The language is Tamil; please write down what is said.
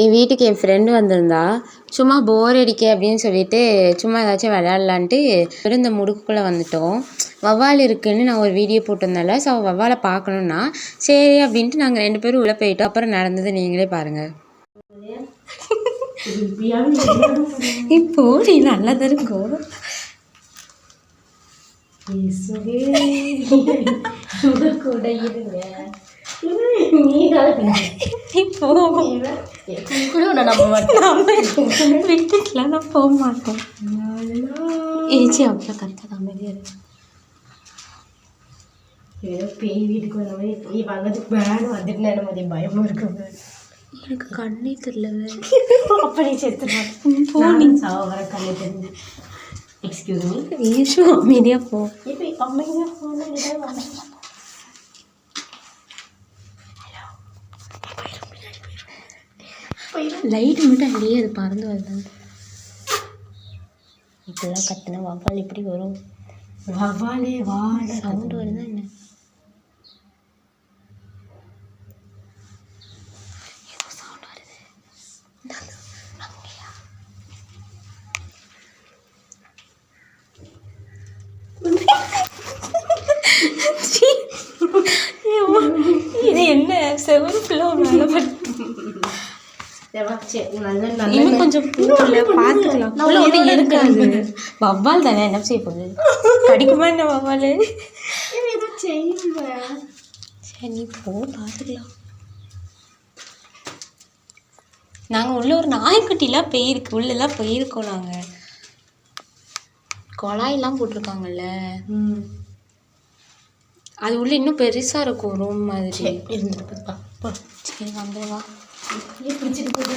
என் வீட்டுக்கு என் ஃப்ரெண்டு வந்திருந்தா. சும்மா போர் அடிக்க அப்படின்னு சொல்லிட்டு சும்மா ஏதாச்சும் விளையாடலான்ட்டு இந்த முடுக்குக்குள்ளே வந்துட்டோம். வவ்வால் இருக்குதுன்னு நான் ஒரு வீடியோ போட்டிருந்தேன்ல. ஸோ வவ்வாலை பார்க்கணுன்னா சரி அப்படின்ட்டு நாங்கள் 2 பேரும் உள்ளே போயிட்டோம். அப்புறம் நடந்தது நீங்களே பாருங்கள். இப்போ நீ நல்லது இருக்கும். வீட்டுக்குலாம் நான் போக மாட்டேன். ஏச்சி அவ்வளோ கரெக்டாக அமைதியாக இருக்கு. ஏதோ பேய் வீட்டுக்கு வந்த மாதிரி பேய் வாங்கிறதுக்கு வேணும் வந்துட்டு என்ன மாதிரி பயமா இருக்குது. எனக்கு கண்ணே தெரியல. அப்படி சேர்த்து போனிங் சாவ வர கண்ணே தெரிஞ்சு. Excuse me. ஏஷு அமைதியாக போ. இப்போ அமைதியாக போன லைட் மட்டும் அப்படியே அது பறந்து வருது. இப்பெல்லாம் கத்துனா வவ்வால் எப்படி வரும்? வவ்வாலே வாட சவுண்டு வருதா என்ன? ஏதோ சவுண்ட் வருது. இது என்ன செவரு ஃபுல்லாக மேலே பட்டு இன்னும் கொஞ்சம் பூவில் பார்த்துக்கலாம். இருக்காது வவ்வால் தானே, என்ன செய்ய போகுது? கடிக்குமா என்ன வவ்வால்? சரி நீ போ பார்த்துக்கலாம். நாங்கள் உள்ள ஒரு நாய்க்குட்டிலாம் போயிருக்கு, உள்ளெல்லாம் போயிருக்கோம். நாங்கள் குழாயெல்லாம் போட்டிருக்காங்கல்ல, அது உள்ள இன்னும் பெருசாக இருக்கும் ரூம் மாதிரி. இருந்துட்டு சரி வந்துடுவா. பிடிச்சிட்டு போகுது.